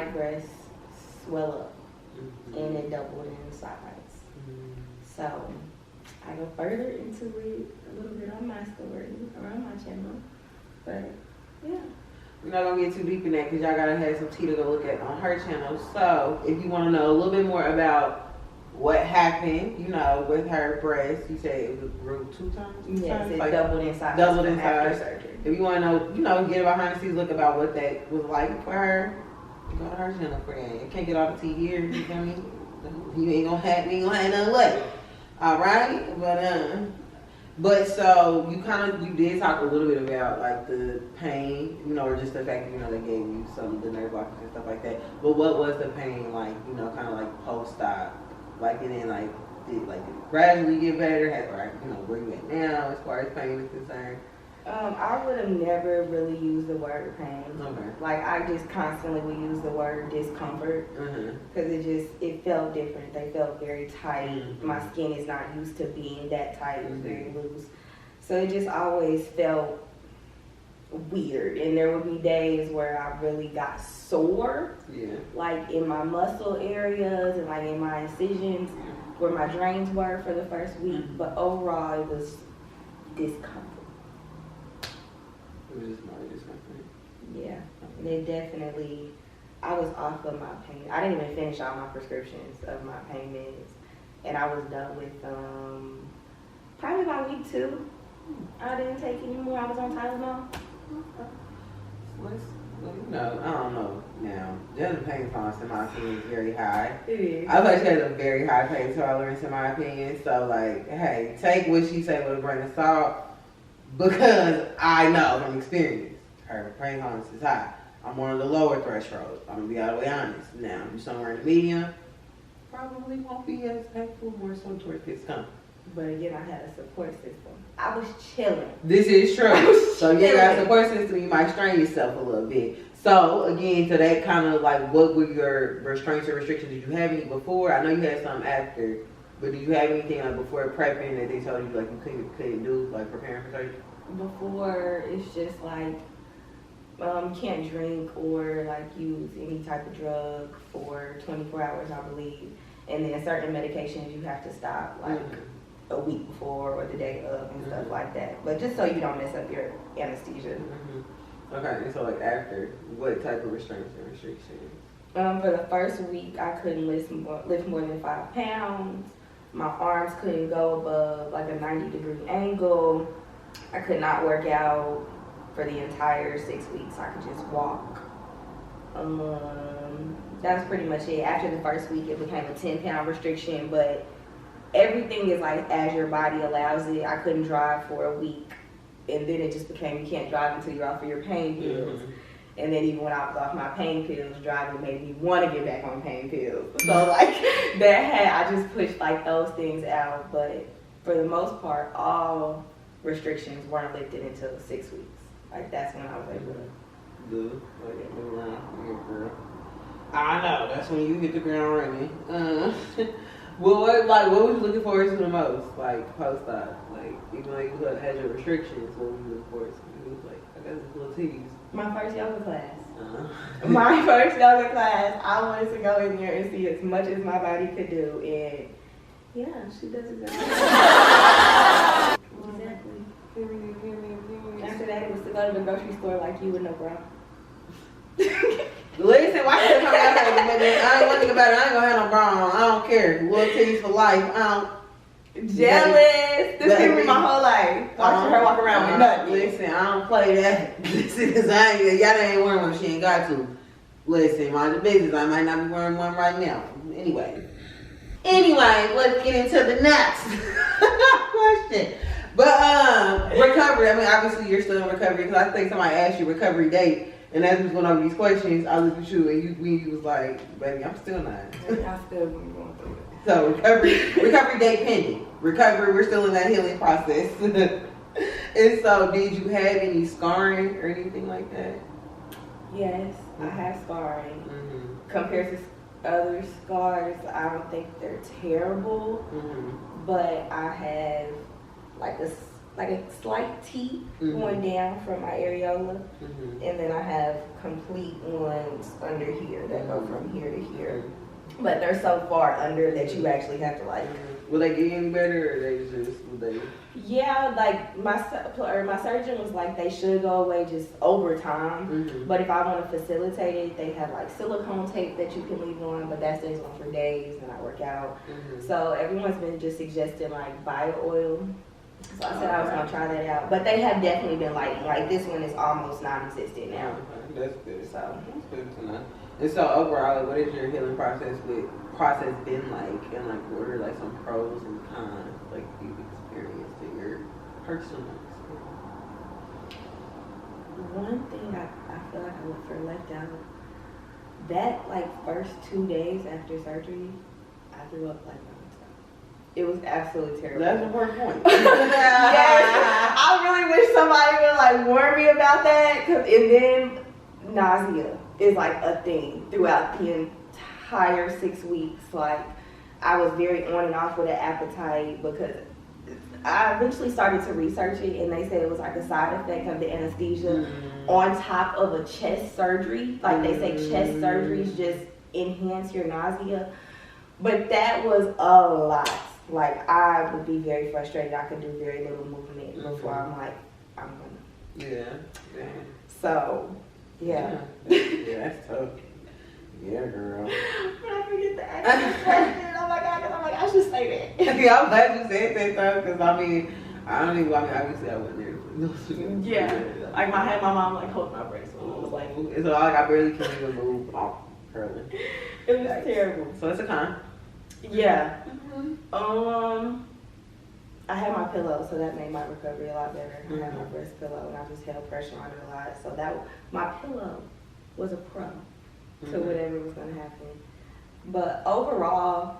right breast swell up, and it doubled in size. So I go further into it a little bit on my story, around my channel. But yeah. We're not gonna get too deep in that because y'all gotta have some tea to go look at on her channel. So if you want to know a little bit more about what happened, you know, with her breast, you said it grew 2 times. Yes, it like doubled in size. Doubled in size. Surgery. If you want to know, you know, get a behind the scenes look about what that was like for her, go to her channel for that. You can't get all the tea here. You feel me? You ain't gonna have nothing left. All right, but so you did talk a little bit about like the pain, you know, or just the fact that, you know, they gave you some of the nerve blockers and stuff like that. But what was the pain like, you know, kind of like post-op? Like, and then did it gradually get better? You know, where you at now as far as pain is concerned? I would have never really used the word pain. Okay. Like, I just constantly would use the word discomfort because it felt different. They felt very tight. My skin is not used to being that tight. It was very loose. So it just always felt weird. And there would be days where I really got sore, like in my muscle areas and like in my incisions where my drains were for the first week. But overall, it was discomfort. Yeah, it definitely, I was off of my pain. I didn't even finish all my prescriptions of my pain meds. And I was done with probably by week 2. I didn't take any more. I was on Tylenol. No, I don't know now. The pain tolerance in my opinion is very high. It is. I feel like she has a very high pain tolerance in my opinion. So like, hey, take what she say with a grain of salt because I know from experience. Her pain tolerance is high. I'm one of the lower thresholds. I'm gonna be all the way honest. Now, if you're somewhere in the medium, probably won't be as painful, more so towards discomfort. But again, I had a support system. I was chilling. This is true. So you got a support system, you might strain yourself a little bit. So again, so that kind of like, what were your restraints or restrictions? Did you have any before? I know you had some after, but did you have anything like before prepping that they told you like you couldn't do, like preparing for surgery? Before, it's just like, can't drink or like use any type of drug for 24 hours, I believe. And then certain medications you have to stop like a week before or the day of and stuff like that. But just so you don't mess up your anesthesia. Okay, and so like after, what type of restraints and restrictions? For the first week, I couldn't lift more than 5 pounds. My arms couldn't go above like a 90-degree angle. I could not work out for the entire 6 weeks. I could just walk. That was pretty much it. After the first week, it became a 10-pound restriction, but everything is like as your body allows it. I couldn't drive for a week, and then it just became you can't drive until you're off of your pain pills. And then even when I was off my pain pills, driving made me want to get back on pain pills. So like I just pushed like those things out. But for the most part, all restrictions weren't lifted until 6 weeks. Like that's when I was able to do. I know, that's when you hit the ground running. Well, what was you looking forward to the most? Like post-op, like even though you had your restrictions, what were you looking forward to? It was like I got this little titties. My first yoga class. My first yoga class. I wanted to go in there and see as much as my body could do, and yeah, she does exactly. Exactly. After that, it was to go to the grocery store like you would know, bro. Listen, why should I come out here? I ain't one thing about it. I ain't gonna have no bra on. I don't care. Little titties for life. I don't. Jealous. This been me my whole life. Watching her walk around with nothing. Listen, I don't play that. Listen, cause y'all ain't wearing one. She ain't got to. Listen, mind your business. I might not be wearing one right now. Anyway, let's get into the next question. But recovery. I mean, obviously you're still in recovery because I think somebody asked you recovery date. And as we was going over these questions, I looked at you and you was like, baby, I'm still not. I still been going through it. So recovery date pending. Recovery, we're still in that healing process. And so did you have any scarring or anything like that? Yes, I have scarring. Compared to other scars, I don't think they're terrible. But I have like like a slight T going down from my areola, and then I have complete ones under here that go from here to here. But they're so far under that you actually have to like. Will they get any better, or they just will they? Yeah, like my surgeon was like they should go away just over time. But if I want to facilitate it, they have like silicone tape that you can leave on, but that stays on for days, and I work out. So everyone's been just suggesting like bio oil. So I said I was gonna try that out, but they have definitely been like this one is almost non-existent now. That's good. So that's good to know. And so overall, what is your healing process been like, and like what are like some pros and cons like you've experienced in your personal experience? One thing I feel like I left out, that like first 2 days after surgery, I threw up like nonstop. It was absolutely terrible. That's a important point. Yes, I really wish somebody would like warn me about that. And then nausea is like a thing throughout the entire 6 weeks. Like I was very on and off with an appetite because I eventually started to research it, and they said it was like a side effect of the anesthesia on top of a chest surgery. Like they say chest surgeries just enhance your nausea. But that was a lot. Like I would be very frustrated. I could do very little movement before I'm like, I'm gonna. Yeah. So, yeah. Yeah, that's tough. Yeah, girl. But I forget to ask question. Oh my god, because I'm like, I should say that. Yeah, I'm glad you said that though, because I mean, obviously I wasn't there. Yeah. Like my mom like hold my breast when I was like, it's like I barely can even move off curling. It was terrible. So it's a con. Yeah. I had my pillow, so that made my recovery a lot better. I had my breast pillow, and I just held pressure on it a lot. So my pillow was a pro to whatever was going to happen. But overall,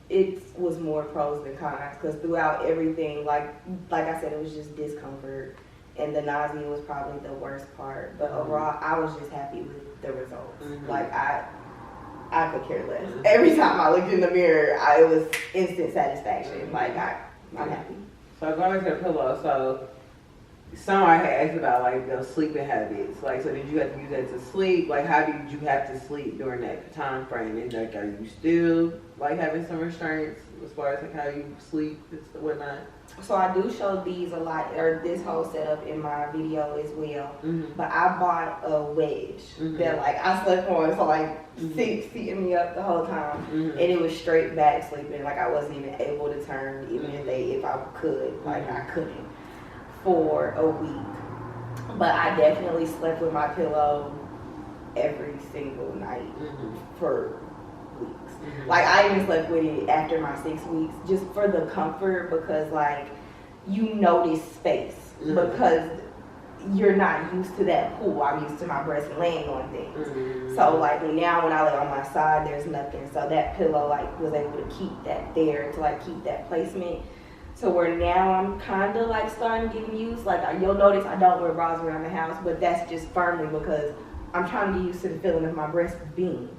it was more pros than cons, because throughout everything, like I said, it was just discomfort, and the nausea was probably the worst part. But overall, I was just happy with the results. Like I could care less. Every time I looked in the mirror, it was instant satisfaction. Like I'm happy. So going back to the pillow, so someone had asked about like those sleeping habits. Like, so did you have to use that to sleep? Like, how did you have to sleep during that time frame? And like, are you still like having some restraints as far as like how you sleep and whatnot? So I do show these a lot, or this whole setup in my video as well. But I bought a wedge that like I slept on, so like seating me up the whole time, and it was straight back sleeping. Like I wasn't even able to turn, even if I could, like I couldn't for a week. But I definitely slept with my pillow every single night for weeks. Like I even slept with it after my 6 weeks, just for the comfort, because like you notice space because you're not used to that pool. I'm used to my breast laying on things. So like now when I lay on my side, there's nothing. So that pillow like was able to keep that there, to like keep that placement. So where now I'm kind of like starting to get used. Like you'll notice I don't wear bras around the house, but that's just firmly because I'm trying to get used to the feeling of my breast being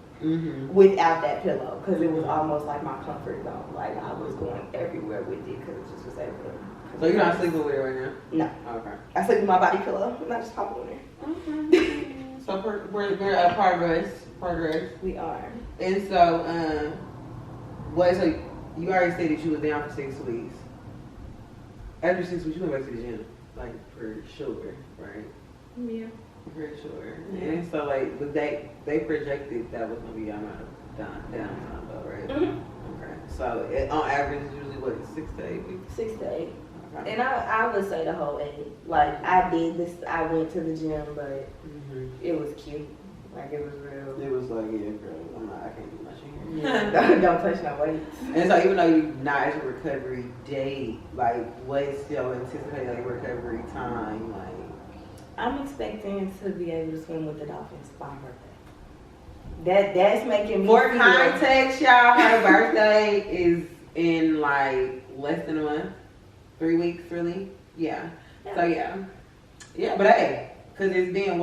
without that pillow, because it was almost like my comfort zone. Like I was going everywhere with it because it just was able to. So you're not sleeping with it right now? No. Okay. I sleep with my body pillow, and I just pop it on there. Okay. So we're progress. We are. And so, so you already said that you was down for 6 weeks. After 6 weeks, you went back to the gym, like for sure, right? Yeah. For sure. Yeah. And so, like, was they projected that was gonna be your amount of downtime, though, right? Okay. So, on average, it's usually what, 6 to 8 weeks? 6 to 8. Okay. And I would say the whole 8. Like I did this. I went to the gym, but it was cute. Like it was real. It was like, yeah, girl, I can't do much in here. Yeah. Don't touch no weights. And so, even though you're not at your recovery date, like, what's your anticipated like recovery time, like? I'm expecting to be able to swim with the dolphins by my birthday. That's making me For feel. context, y'all, her birthday is in like less than a month. 3 weeks, really. Yeah. So yeah, but hey, cause it's been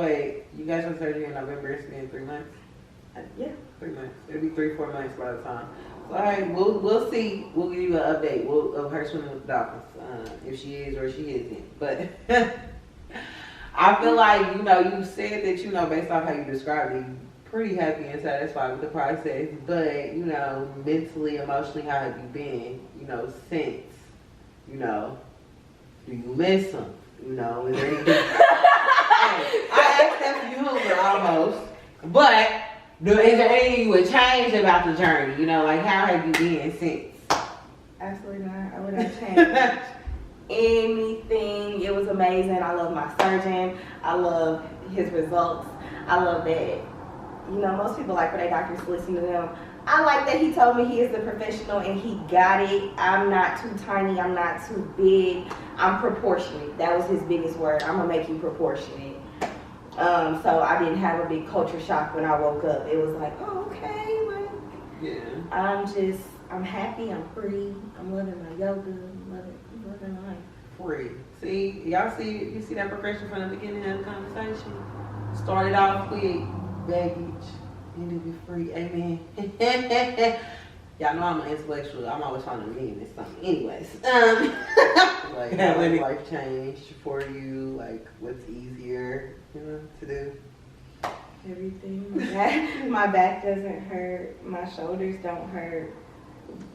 you got your surgery in November. It's been 3 months. Yeah. 3 months. It'll be 3-4 months by the time. All right, we'll see. We'll give you an update of her swimming with the dolphins, if she is or she isn't. But I feel like, you know, you said that, you know, based off how you described it, you're pretty happy and satisfied with the process. But, you know, mentally, emotionally, how have you been, you know, since, you know, do you miss them? You know, is there anything? I asked that for you almost. But is there anything you would change about the journey? You know, like how have you been since? Absolutely not. I would not change anything. It was amazing. I love my surgeon. I love his results. I love that, you know, most people like for their doctors to listen to them. I like that he told me he is the professional and he got it. I'm not too tiny. I'm not too big. I'm proportionate. That was his biggest word. I'm going to make you proportionate. So I didn't have a big culture shock when I woke up. It was like, oh, okay. Like, yeah. I'm happy. I'm free. I'm loving my yoga. I'm loving life. Free. See, you see that progression from the beginning of the conversation? Started off with baggage, ended with free. Amen. Y'all know I'm an intellectual. I'm always trying to mean this something. Anyways, like how life changed for you? Like what's easier, you know, to do? Everything. My back doesn't hurt. My shoulders don't hurt.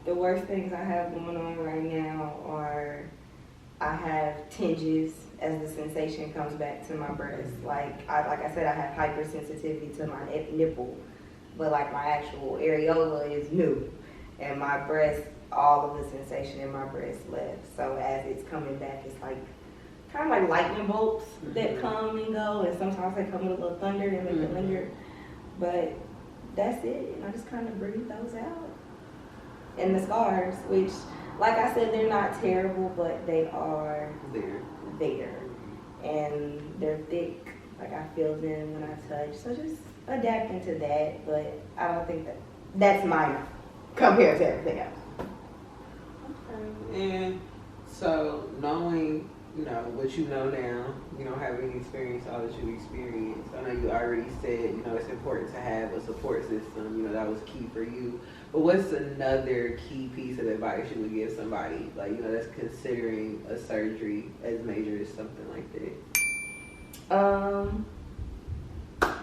The worst things I have going on right now are I have tinges as the sensation comes back to my breast. Like I said, I have hypersensitivity to my nipple, but like my actual areola is new. And my breast, all of the sensation in my breast left. So as it's coming back, it's like kind of like lightning bolts that come and go, and sometimes they come with a little thunder and make it linger. But that's it, and I just kind of breathe those out. And the scars, which, like I said, they're not terrible, but they are there. And they're thick, like I feel them when I touch. So just adapting to that, but I don't think that's minor compared to everything else. Okay. And so knowing, you know, what you know now, you know, having experienced all that you experienced, I know you already said, you know, it's important to have a support system, you know, that was key for you. But what's another key piece of advice you would give somebody, like, you know, that's considering a surgery as major as something like that?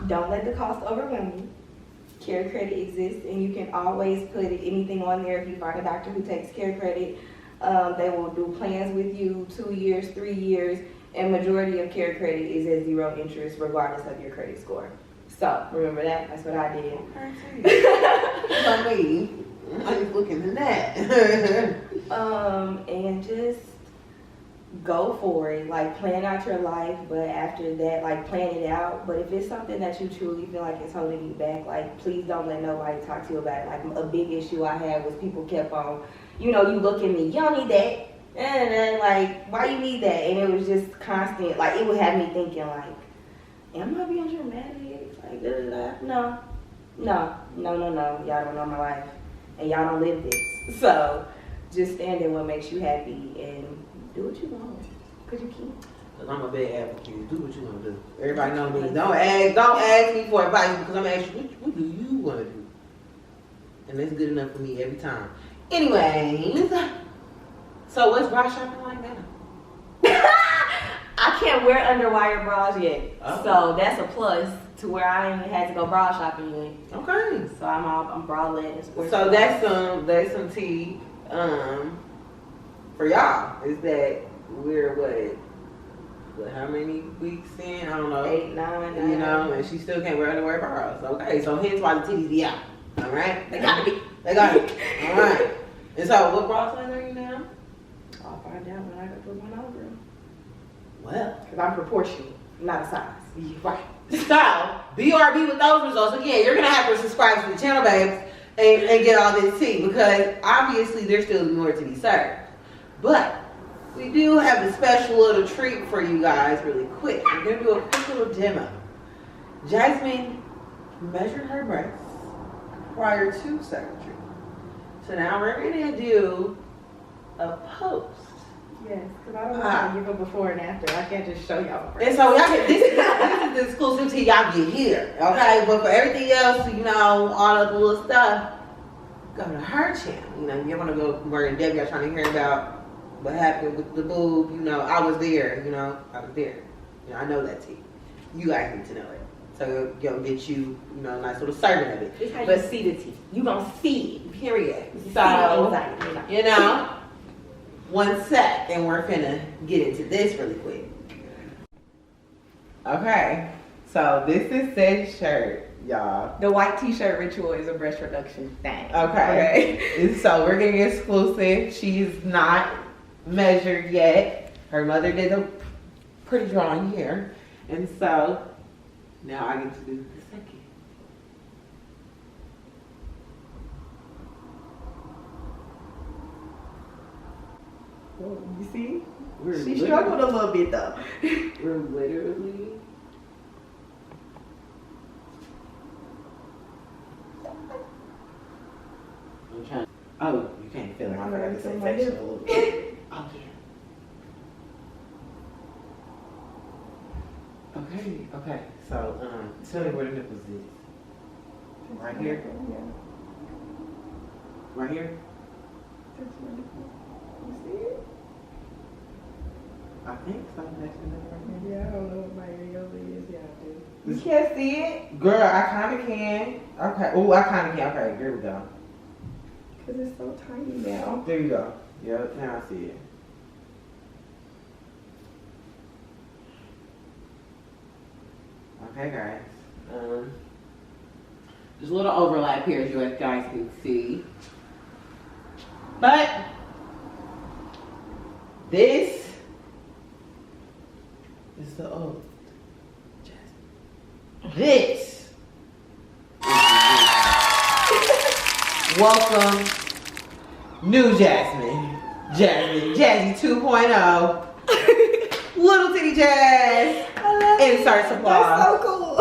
Don't let the cost overwhelm you. Care credit exists, and you can always put anything on there if you find a doctor who takes care credit. They will do plans with you 2 years, 3 years, and majority of care credit is at 0 interest regardless of your credit score. So remember that. That's what I did. I mean, I was looking at that. And just go for it. Like, plan out your life, but after that, like, plan it out. But if it's something that you truly feel like it's holding you back, like, please don't let nobody talk to you about it. Like, a big issue I had was people kept on, you know, you look at me, you don't need that. And then, like, why you need that? And it was just constant. Like, it would have me thinking, like, am I being dramatic? Like, no. Y'all don't know my life. And y'all don't live this. So, just stand in what makes you happy and do what you want. Because you can. Because I'm a big advocate. Do what you want to do. Everybody know me. Don't ask me for advice because I'm asking you, what do you want to do? And that's good enough for me every time. Anyways, so what's bra shopping like now? I can't wear underwire bras yet. Oh. So that's a plus to where I ain't had to go bra shopping yet. Okay. So I'm bralette and sports. So that's some tea for y'all. Is that we're what how many weeks in? I don't know. 8, 9. You know, and she still can't wear underwear bras. Okay, so hence why the titties be out. All right, They got me. They got it. All right. And so, what bra size are you now? I'll find out when I go put one over. Well, Because I'm proportional, not a size. right. So, BRB with those results. Again, you're gonna have to subscribe to the channel, babes, and get all this tea because obviously there's still more to be served. But we do have a special little treat for you guys, really quick. We're gonna do a quick little demo. Jasmine measured her breasts prior to surgery. So now we're gonna do a post. Yes, because I don't want to give a before and after. I can't just show y'all. And so y'all get, this is the exclusive tea y'all get here, okay? But for everything else, you know, all of the little stuff, go to her channel. You know, you want to go where Debbie are trying to hear about what happened with the boob. You know, I was there. You know, I was there. You know, I know that tea. You guys need to know it. So you'll get you, you know, a nice little serving of it. It's how you see the tea. You gonna see it. Period. You So, you know, 1 sec, and we're finna get into this really quick. Okay, so this is Sed's shirt, y'all. The white t-shirt ritual is a breast reduction thing. Okay. And so we're getting exclusive. She's not measured yet. Her mother did a pretty drawing here. And so now I get to do the second. You see? We're She struggled a little bit though. We're literally. I'm trying. Oh, you can't feel it. I forgot to say section a little bit. Oh yeah. Okay. So, tell me where the nipples is. Right here? Right here? You see it? I think so. That's the nipple right here. Yeah, I don't know what my areola is. Yeah, I do. You can't see it? Girl, I kind of can. Okay. Oh, I kind of can. Okay, there we go. Because it's so tiny now. There you go. Yep, now I see it. Okay, guys. There's a little overlap here, as you guys can see. But this is the old Jasmine. This welcome, new Jasmine. Jazzy 2.0. Little titty Jazz. Insert applause. That's so cool.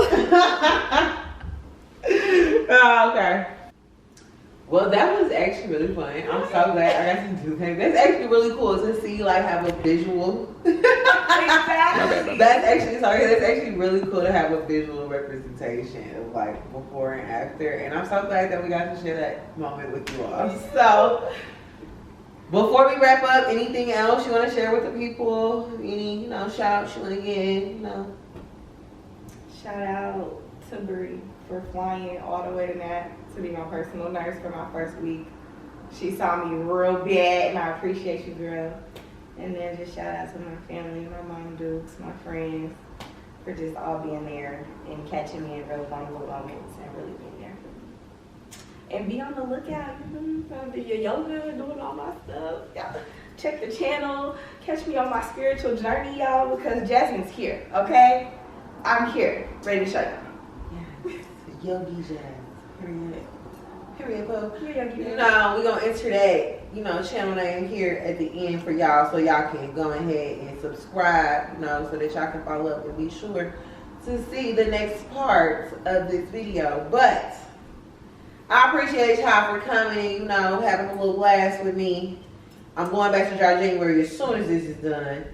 Oh, okay. Well, that was actually really fun. I'm so glad I got to do that. That's actually really cool to see, like, have a visual. Exactly. That's actually really cool to have a visual representation of, like, before and after. And I'm so glad that we got to share that moment with you all. So, before we wrap up, anything else you want to share with the people? Any, shout outs you want to give, Shout out to Breat for flying all the way to Nat to be my personal nurse for my first week. She saw me real bad, and I appreciate you, girl. And then just shout out to my family, my mom, Dukes, my friends, for just all being there and catching me in real vulnerable moments and really being there for me. And be on the lookout. Do your yoga, doing all my stuff. Y'all check the channel. Catch me on my spiritual journey, y'all, because Jasmine's here, okay? I'm here, ready to show you. Yes, Yogi Jazz. Period, boo. We're gonna enter that, channel name here at the end for y'all, so y'all can go ahead and subscribe, so that y'all can follow up and be sure to see the next part of this video. But I appreciate y'all for coming, having a little blast with me. I'm going back to dry January as soon as this is done.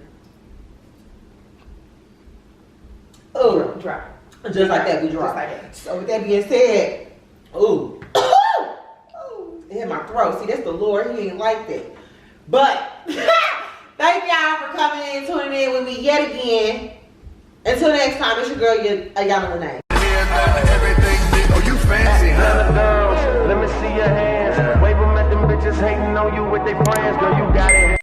Oh, dry. Just like that, we dry. Just like that. So with that being said, ooh, it hit my throat. See, that's the Lord. He ain't like that. But thank y'all for coming in, tuning in with me yet again. Until next time, it's your girl, J.Monique. Oh, you fancy, huh? Let me see your hands. Wave them at them bitches hating on you with their friends. Girl, you got it.